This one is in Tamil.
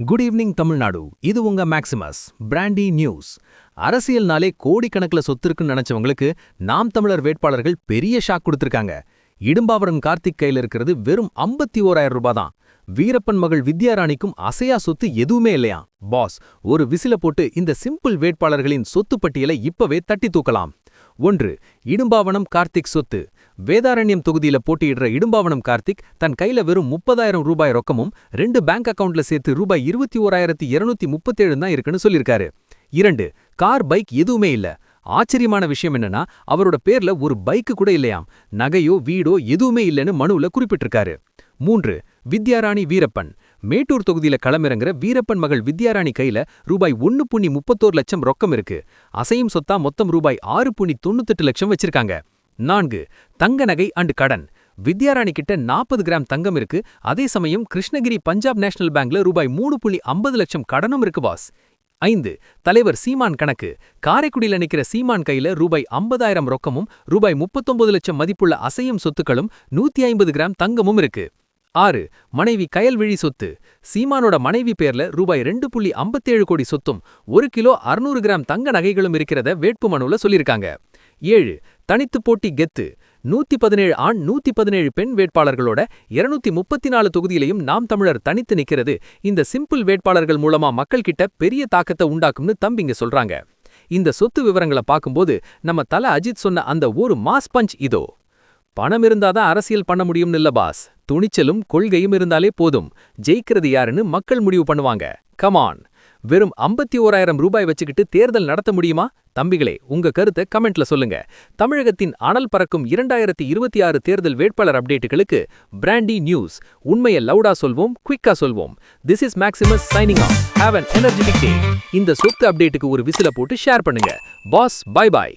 Good evening Tamil Nadu. இது உங்க மேக்சிமஸ் பிராண்டி நியூஸ். அரசியல்னாலே கோடிக்கணக்கில் சொத்து இருக்குன்னு நினைச்சவங்களுக்கு நாம் தமிழர் வேட்பாளர்கள் பெரிய ஷாக் கொடுத்திருக்காங்க. இடும்பாவரம் கார்த்திக் கையில இருக்கிறது வெறும் 51,000 ரூபாய் தான். வீரப்பன் மகள் வித்யாராணிக்கும் அசையா சொத்து எதுவுமே இல்லையா. பாஸ், ஒரு விசில போட்டு இந்த சிம்பிள் வேட்பாளர்களின் சொத்து பட்டியலை இப்பவே தட்டி தூக்கலாம். 1. இடும்பாவனம் கார்த்திக் சொத்து. வேதாரண்யம் தொகுதியில போட்டியிடுற இடும்பாவனம் கார்த்திக் தன் கையில வெறும் 30,000 ரூபாய் ரொக்கமும் 2 பேங்க் அக்கவுண்ட்ல சேர்த்து ரூபாய் 21,237 தான் இருக்குன்னு சொல்லியிருக்காரு. 2. கார் பைக் எதுவுமே இல்ல. ஆச்சரியமான விஷயம் என்னன்னா, அவரோட பேர்ல ஒரு பைக்கு கூட இல்லையாம். நகையோ வீடோ எதுவுமே இல்லைன்னு மனுவுல குறிப்பிட்டிருக்காரு. 3. வித்யாராணி வீரப்பன். மேட்டூர் தொகுதியில களமிறங்குற வீரப்பன் மகள் வித்யாராணி கையில ரூபாய் 1.31 லட்சம் ரொக்கம் இருக்கு. அசையும் சொத்தா மொத்தம் ரூபாய் 6.98 லட்சம் வச்சிருக்காங்க. 4. தங்க நகை அண்ட் கடன். வித்யாராணி கிட்ட 40 கிராம் தங்கம் இருக்கு. அதே சமயம் கிருஷ்ணகிரி பஞ்சாப் நேஷனல் பேங்க்ல ரூபாய் 3.50 லட்சம் கடனும் இருக்கு பாஸ். 5. தலைவர் சீமான் கணக்கு. காரைக்குடியில நிக்கிற சீமான் கையில ரூபாய் 50,000 ரொக்கமும் ரூபாய் 39 லட்சம் மதிப்புள்ள அசையும் சொத்துக்களும் 150 கிராம் தங்கமும் இருக்கு. 6. மனைவி கயல்விழி சொத்து. சீமானோட மனைவி பேர்ல ரூபாய் 2.57 கோடி சொத்தும் 1 கிலோ 600 கிராம் தங்க நகைகளும் இருக்கிறத வேட்புமனுல சொல்லியிருக்காங்க. 7. தனித்து போட்டி கெத்து. 117 ஆண் 117 பெண் வேட்பாளர்களோட 234 தொகுதியிலையும் நாம் தமிழர் தனித்து நிக்கிறது இந்த சிம்பிள் வேட்பாளர்கள் மூலமா மக்கள் கிட்ட பெரிய தாக்கத்தை உண்டாக்கும்னு தம்பிங்க சொல்றாங்க. இந்த சொத்து விவரங்களை பார்க்கும்போது நம்ம தல அஜித் சொன்ன அந்த ஒரு மாஸ் பஞ்ச் இதோ. பணம் இருந்தாதான் அரசியல் பண்ண முடியும்னு இல்ல பாஸ், துணிச்சலும் கொள்கையும் இருந்தாலே போதும். ஜெயிக்கிறது யாருன்னு மக்கள் முடிவு பண்ணுவாங்க. கமான். வெறும் 51,000 ரூபாய் வச்சுக்கிட்டு தேர்தல் நடத்த முடியுமா? தம்பிகளே, உங்க கருத்தை கமெண்ட்ல சொல்லுங்க. தமிழகத்தின் அனல் பறக்கும் 2026 தேர்தல் வேட்பாளர் அப்டேட்டுகளுக்கு பிராண்டி நியூஸ். உண்மையை லவுடா சொல்வோம், குயிக்கா சொல்வோம். This is Maximus signing off. Have an energetic day. இந்த சொத்து அப்டேட்டுக்கு ஒரு விசில போட்டு ஷேர் பண்ணுங்க. பாஸ், பை பாய்.